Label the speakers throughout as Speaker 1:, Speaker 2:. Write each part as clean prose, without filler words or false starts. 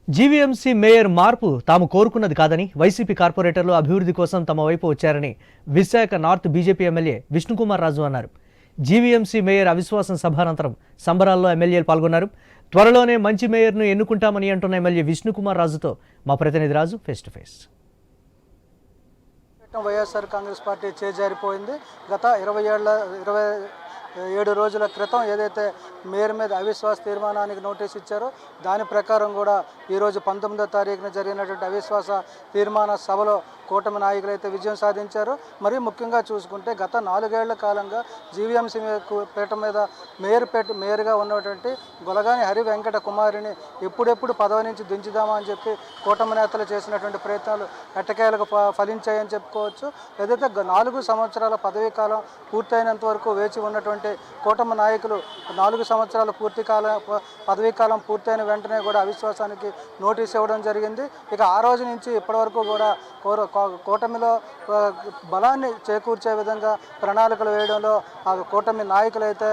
Speaker 1: GVMC mayor మార్పు తాము కోరుకున్నది కాదని వైసీపీ కార్పొరేటర్లు అభివృద్ధి కోసం తమ వైపు వచ్చారని Visakha north BJP MLA Vishnukumar Raju అన్నారు. జీవీఎంసీ మేయర్ అవిశ్వాసం సభానంతరం సంబరాల్లో ఎమ్మెల్యేలు పాల్గొన్నారు. త్వరలోనే మంచి మేయర్ను ఎన్నుకుంటామని అంటున్న ఎమ్మెల్యే విష్ణుకుమార్ రాజుతో మా ప్రతినిధి Raju face to face.
Speaker 2: YSR Congress party చేజారిపోయింది. గత 27 రోజుల క్రితం ఏదైతే మేయర్ మీద అవిశ్వాస తీర్మానానికి నోటీస్ ఇచ్చారో దాని ప్రకారం కూడా ఈరోజు 19వ తారీఖున జరిగినటువంటి అవిశ్వాస తీర్మాన సభలో కూటమి నాయకులు అయితే విజయం సాధించారు. మరి ముఖ్యంగా చూసుకుంటే గత 4 ఏళ్ల కాలంగా జీవీఎంసీ పేట మీద మేయర్గా ఉన్నటువంటి గొలగాని హరి వెంకట కుమారిని ఎప్పుడెప్పుడు పదవి నుంచి దించుదామా అని చెప్పి కూటమి నేతలు చేసినటువంటి ప్రయత్నాలు ఎట్టకేలకు ఫలించాయని చెప్పుకోవచ్చు. ఏదైతే 4 సంవత్సరాల పదవీ కాలం పూర్తయినంత వరకు వేచి ఉన్నటువంటి కూటమి నాయకులు 4 సంవత్సరాల పదవీ కాలం పూర్తయిన వెంటనే కూడా అవిశ్వాసానికి నోటీస్ ఇవ్వడం జరిగింది. ఇక ఆ రోజు నుంచి ఇప్పటి వరకు కూడా కూటమిలో బలాన్ని చేకూర్చే విధంగా ప్రణాళికలు వేయడంలో ఆ కూటమి నాయకులు అయితే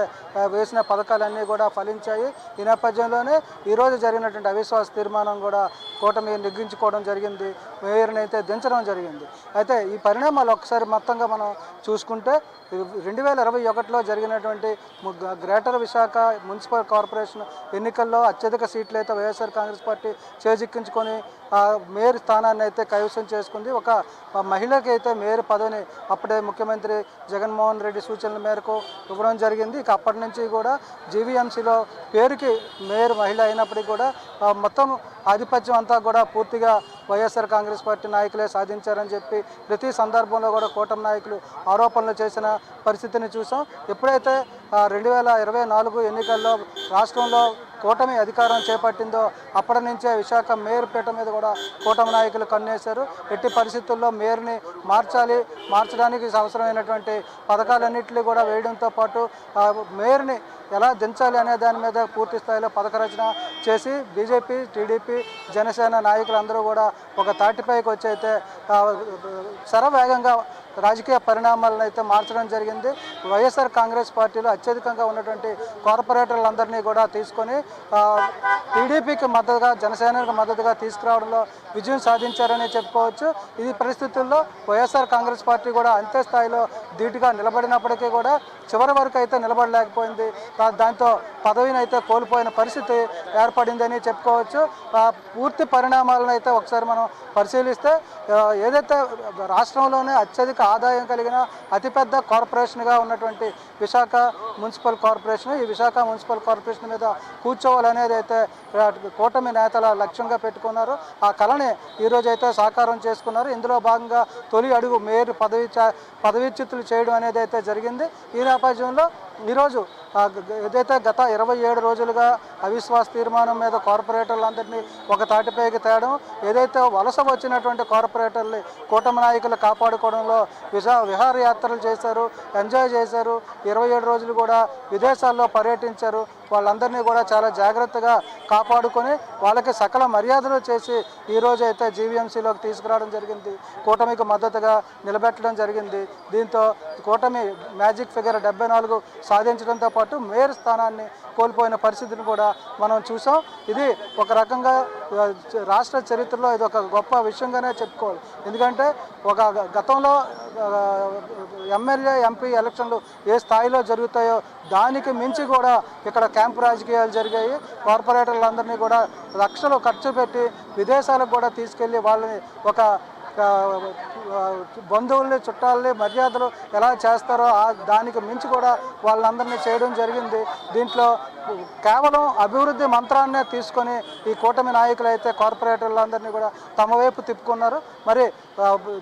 Speaker 2: వేసిన పథకాలన్నీ కూడా ఫలించాయి. ఈ నేపథ్యంలోనే ఈరోజు జరిగినటువంటి అవిశ్వాస తీర్మానం కూడా కూటమి నెగ్గించుకోవడం జరిగింది. మేయర్ని అయితే దించడం జరిగింది. అయితే ఈ పరిణామాలు ఒకసారి మొత్తంగా మనం చూసుకుంటే 2021లో జరిగినటువంటి గ్రేటర్ విశాఖ మున్సిపల్ కార్పొరేషన్ ఎన్నికల్లో అత్యధిక సీట్లు అయితే వైఎస్ఆర్ కాంగ్రెస్ పార్టీ చేజిక్కించుకొని మేయర్ స్థానాన్ని అయితే కైవసం చేసుకుంది. ఒక మహిళకి అయితే మేయర్ పదవిని అప్పుడే ముఖ్యమంత్రి జగన్మోహన్ రెడ్డి సూచనల మేరకు ఇవ్వడం జరిగింది. ఇక అప్పటి నుంచి కూడా జీవీఎంసీలో పేరుకి మేయర్ మహిళ అయినప్పటికీ కూడా మొత్తం ఆధిపత్యం అంతా కూడా పూర్తిగా వైఎస్ఆర్ కాంగ్రెస్ పార్టీ నాయకులే సాధించారని చెప్పి ప్రతి సందర్భంలో కూడా కూటమి నాయకులు ఆరోపణలు చేసిన పరిస్థితిని చూసాం. ఎప్పుడైతే 2024 ఎన్నికల్లో రాష్ట్రంలో కూటమి అధికారం చేపట్టిందో అప్పటి నుంచే విశాఖ మేయర్ పీఠ మీద కూడా కూటమి నాయకులు కన్నేశారు. ఎట్టి పరిస్థితుల్లో మేయర్ని మార్చడానికి అవసరమైనటువంటి పథకాలన్నింటినీ కూడా వేయడంతో పాటు మేయర్ని ఎలా దించాలి అనే దాని మీద పూర్తి స్థాయిలో పథక రచన చేసి బీజేపీ, టీడీపీ, జనసేన నాయకులందరూ కూడా ఒక తాటిపైకి వచ్చి అయితే శరవేగంగా రాజకీయ పరిణామాలను అయితే మార్చడం జరిగింది. వైఎస్ఆర్ కాంగ్రెస్ పార్టీలో అత్యధికంగా ఉన్నటువంటి కార్పొరేటర్లందరినీ కూడా తీసుకొని టీడీపీకి మద్దతుగా, జనసేనకు మద్దతుగా తీసుకురావడంలో విజయం సాధించారని చెప్పుకోవచ్చు. ఈ పరిస్థితుల్లో వైఎస్ఆర్ కాంగ్రెస్ పార్టీ కూడా అంతే స్థాయిలో ధీటుగా నిలబడినప్పటికీ కూడా చివరి వరకు అయితే నిలబడలేకపోయింది. దాంతో పదవిని అయితే కోల్పోయిన పరిస్థితి ఏర్పడిందని చెప్పుకోవచ్చు. పూర్తి పరిణామాలను అయితే ఒకసారి మనం పరిశీలిస్తే ఏదైతే రాష్ట్రంలోనే అత్యధిక ఆదాయం కలిగిన అతిపెద్ద కార్పొరేషన్గా ఉన్నటువంటి విశాఖ మున్సిపల్ కార్పొరేషన్, ఈ విశాఖ మున్సిపల్ కార్పొరేషన్ మీద కూర్చోవాలనేది అయితే కూటమి నేతల లక్ష్యంగా పెట్టుకున్నారు. ఆ కళని ఈరోజైతే సాకారం చేసుకున్నారు. ఇందులో భాగంగా తొలి అడుగు మేయర్ పదవీచ్యుతులు చేయడం అనేది అయితే జరిగింది. ఈ నేపథ్యంలో ఈరోజు ఏదైతే గత 27 రోజులుగా అవిశ్వాస తీర్మానం మీద కార్పొరేటర్లందరినీ ఒక తాటిపైకి తేవడం, ఏదైతే వలస వచ్చినటువంటి కార్పొరేటర్లు కూటమి నాయకులు కాపాడుకోవడంలో విహారయాత్రలు చేశారు, ఎంజాయ్ చేశారు. 27 రోజులు కూడా విదేశాల్లో పర్యటించారు. వాళ్ళందరినీ కూడా చాలా జాగ్రత్తగా కాపాడుకొని వాళ్ళకి సకల మర్యాదలు చేసి ఈరోజు అయితే జీవీఎంసీలోకి తీసుకురావడం జరిగింది. కూటమికి మద్దతుగా నిలబెట్టడం జరిగింది. దీంతో కూటమి మ్యాజిక్ ఫిగర్ 74 సాధించడంతో పాటు మేయర్ స్థానాన్ని కోల్పోయిన పరిస్థితిని కూడా మనం చూసాం. ఇది ఒక రకంగా రాష్ట్ర చరిత్రలో ఇది ఒక గొప్ప విషయంగానే చెప్పుకోవాలి. ఎందుకంటే ఒక గతంలో ఎమ్మెల్యే, ఎంపీ ఎలక్షన్లు ఏ స్థాయిలో జరుగుతాయో దానికి మించి కూడా ఇక్కడ క్యాంపు రాజకీయాలు జరిగాయి. కార్పొరేటర్లందరినీ కూడా లక్షలు ఖర్చు పెట్టి విదేశాలకు కూడా తీసుకెళ్ళి వాళ్ళని ఒక బంధువుల్ని, చుట్టాలని మర్యాదలు ఎలా చేస్తారో దానికి మించి కూడా వాళ్ళందరినీ చేయడం జరిగింది. దీంట్లో కేవలం అభివృద్ధి మంత్రాన్నే తీసుకొని ఈ కూటమి నాయకులు అయితే కార్పొరేటర్లందరినీ కూడా తమ వైపు తిప్పుకున్నారు. మరి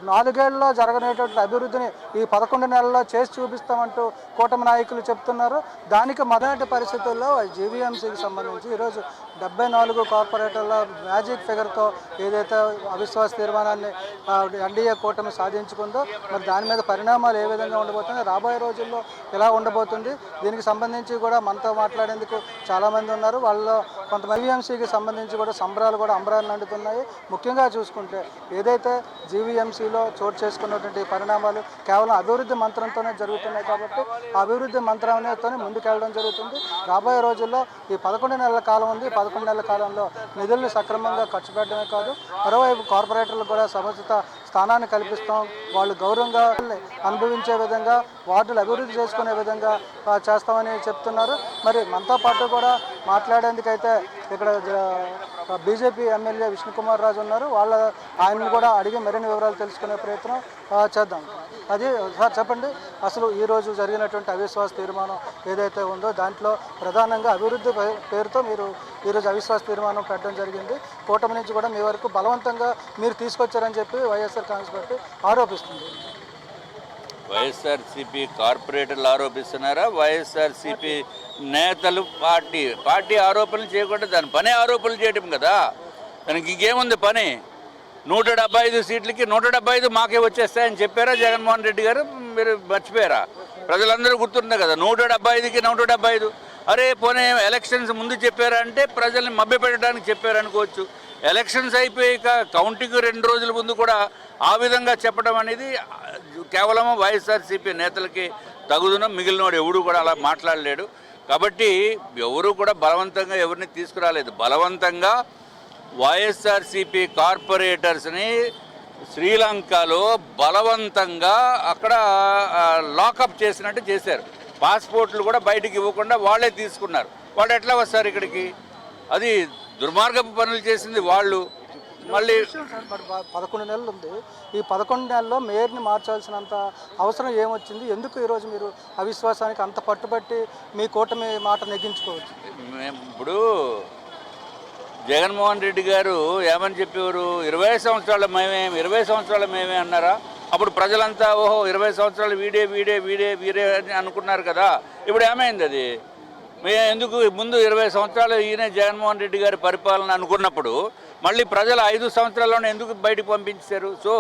Speaker 2: 4 ఏళ్లలో జరగనేటువంటి అభివృద్ధిని ఈ 11 నెలల్లో చేసి చూపిస్తామంటూ కూటమి నాయకులు చెప్తున్నారు. దానికి మొదటి పరిస్థితుల్లో జీవీఎంసీకి సంబంధించి ఈరోజు 74 కార్పొరేటర్ల మ్యాజిక్ ఫిగర్తో ఏదైతే అవిశ్వాస తీర్మానాన్ని ఎన్డీఏ కూటమి సాధించుకుందో మరి దాని మీద పరిణామాలు ఏ విధంగా ఉండబోతుంది, రాబోయే రోజుల్లో ఎలా ఉండబోతుంది, దీనికి సంబంధించి కూడా మనతో మాట్లాడేందుకు చాలామంది ఉన్నారు. వాళ్ళలో కొంతమంది జీవీఎంసీకి సంబంధించి కూడా సంబరాలు కూడా అంబరాలు నండుతున్నాయి. ముఖ్యంగా చూసుకుంటే ఏదైతే జీవీఎంసీలో చోటు చేసుకున్నటువంటి పరిణామాలు కేవలం అభివృద్ధి మంత్రంతోనే జరుగుతున్నాయి కాబట్టి ఆ అభివృద్ధి మంత్రంతోనే ముందుకెళ్ళడం జరుగుతుంది. రాబోయే రోజుల్లో ఈ 11 నెలల కాలం ఉంది. 11 నెలల కాలంలో నిధులను సక్రమంగా ఖర్చు పెట్టడమే కాదు, మరోవైపు కార్పొరేటర్లకు కూడా సముచిత స్థానాన్ని కల్పిస్తాం, వాళ్ళు గౌరవంగా అనుభవించే విధంగా వార్డులు అభివృద్ధి చేసుకునే విధంగా చేస్తామని చెప్తున్నారు. మరి మనతో పాటు కూడా మాట్లాడేందుకైతే ఇక్కడ బీజేపీ ఎమ్మెల్యే విష్ణుకుమార్ రాజు ఉన్నారు. ఆయన్ని కూడా అడిగి మరిన్ని వివరాలు తెలుసుకునే ప్రయత్నం చేద్దాం. అది సార్ చెప్పండి, అసలు ఈరోజు జరిగినటువంటి అవిశ్వాస తీర్మానం ఏదైతే ఉందో దాంట్లో ప్రధానంగా అభివృద్ధి పేరుతో మీరు ఈరోజు అవిశ్వాస తీర్మానం పెట్టడం జరిగింది. కూటమి నుంచి కూడా మీ వరకు బలవంతంగా మీరు తీసుకొచ్చారని చెప్పి వైఎస్ఆర్ కాంగ్రెస్ పార్టీ ఆరోపిస్తుంది.
Speaker 3: వైఎస్ఆర్సీపీ కార్పొరేటర్లు ఆరోపిస్తున్నారా? వైఎస్ఆర్సీపీ నేతలు పార్టీ ఆరోపణలు చేయకుండా దాని పనే ఆరోపణలు చేయటం కదా. దానికి ఇంకేముంది పని? 175 సీట్లకి 175 మాకే వచ్చేస్తాయని చెప్పారా జగన్మోహన్ రెడ్డి గారు? మీరు మర్చిపోయారా? ప్రజలందరూ గుర్తుండే కదా 175కి 175. అరే పోనీ ఎలక్షన్స్ ముందు చెప్పారా అంటే ప్రజల్ని మభ్యపెట్టడానికి చెప్పారనుకోవచ్చు. ఎలక్షన్స్ అయిపోయాక కౌంటింగ్ 2 రోజుల ముందు కూడా ఆ విధంగా చెప్పడం అనేది కేవలం వైఎస్ఆర్సీపీ నేతలకి తగుదున, మిగిలినోడు ఎవడు కూడా అలా మాట్లాడలేడు. కాబట్టి ఎవరు కూడా బలవంతంగా ఎవరిని తీసుకురాలేదు. బలవంతంగా వైఎస్ఆర్సీపీ కార్పొరేటర్స్ని శ్రీలంకలో బలవంతంగా అక్కడ లాకప్ చేసినట్టు చేశారు. పాస్పోర్ట్లు కూడా బయటికి ఇవ్వకుండా వాళ్ళే తీసుకున్నారు. వాళ్ళు ఎట్లా వస్తారు ఇక్కడికి? అది దుర్మార్గపు పనులు చేసింది వాళ్ళు. మళ్ళీ
Speaker 2: 11 నెలలు ఉంది. ఈ 11 నెలల్లో మేయర్ని మార్చాల్సినంత అవసరం ఏమొచ్చింది? ఎందుకు ఈరోజు మీరు అవిశ్వాసానికి అంత పట్టుబట్టి మీ కూటమి మాట నెగ్గించుకోవచ్చు?
Speaker 3: ఇప్పుడు జగన్మోహన్ రెడ్డి గారు ఏమని చెప్పేవారు? 20 సంవత్సరాలు మేమే అన్నారా? అప్పుడు ప్రజలంతా ఓహో 20 సంవత్సరాలు వీడే అని అనుకున్నారు కదా. ఇప్పుడు ఏమైంది? అది ఎందుకు ముందు 20 సంవత్సరాలు ఈయన జగన్మోహన్ రెడ్డి గారి పరిపాలన అనుకున్నప్పుడు మళ్ళీ ప్రజలు 5 సంవత్సరాల్లోనే ఎందుకు బయటకు పంపించారు? సో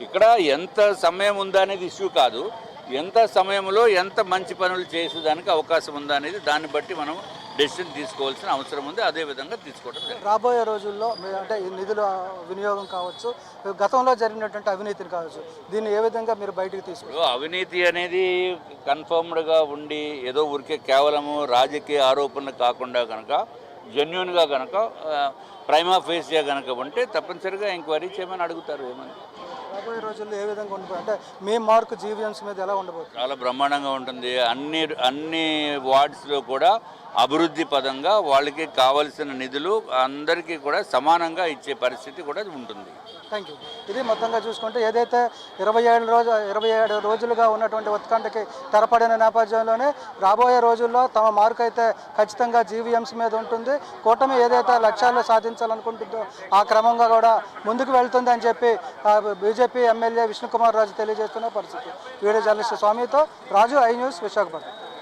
Speaker 3: ఇక్కడ ఎంత సమయం ఉందా అనేది ఇష్యూ కాదు, ఎంత సమయంలో ఎంత మంచి పనులు చేసేదానికి అవకాశం ఉందా అనేది దాన్ని బట్టి మనం డెసిషన్ తీసుకోవాల్సిన అవసరం ఉంది. అదేవిధంగా తీసుకోవడం
Speaker 2: రాబోయే రోజుల్లో అంటే ఈ నిధుల వినియోగం కావచ్చు, గతంలో జరిగినటువంటి అవినీతిని కావచ్చు, దీన్ని ఏ విధంగా మీరు బయటకు తీసుకుంటారు?
Speaker 3: అవినీతి అనేది కన్ఫర్మ్డ్గా ఉండి ఏదో ఊరికే కేవలము రాజకీయ ఆరోపణలు కాకుండా కనుక జెన్యున్గా కనుక ప్రైమా ఫేసియా కనుక ఉంటే తప్పనిసరిగా ఎంక్వైరీ చేయమని అడుగుతారు. ఏమని
Speaker 2: రాబోయే రోజుల్లో ఏ విధంగా ఉండబోతుంది? అంటే మీ మార్కు జీవీఎంసీ మీద ఎలా ఉండబోతుంది?
Speaker 3: చాలా బ్రహ్మాండంగా ఉంటుంది. అన్ని వార్డ్స్లో కూడా అభివృద్ధి పదంగా వాళ్ళకి కావలసిన నిధులు అందరికీ కూడా సమానంగా ఇచ్చే పరిస్థితి కూడా ఉంటుంది.
Speaker 2: Thank you. ఇది మొత్తంగా చూసుకుంటే ఏదైతే 27 రోజులుగా ఉన్నటువంటి ఉత్కంఠకి తెరపడిన నేపథ్యంలోనే రాబోయే రోజుల్లో తమ మార్కు అయితే ఖచ్చితంగా జీవీఎంసీ మీద ఉంటుంది. కూటమి ఏదైతే లక్ష్యాలు సాధించాలనుకుంటుందో ఆ క్రమంగా కూడా ముందుకు వెళ్తుంది అని చెప్పి బీజేపీ ఎమ్మెల్యే విష్ణుకుమార్ రాజు తెలియజేస్తున్న పరిస్థితి. వీడియో జర్నలిస్ట్ స్వామితో రాజు, ఐ న్యూస్, విశాఖపట్నం.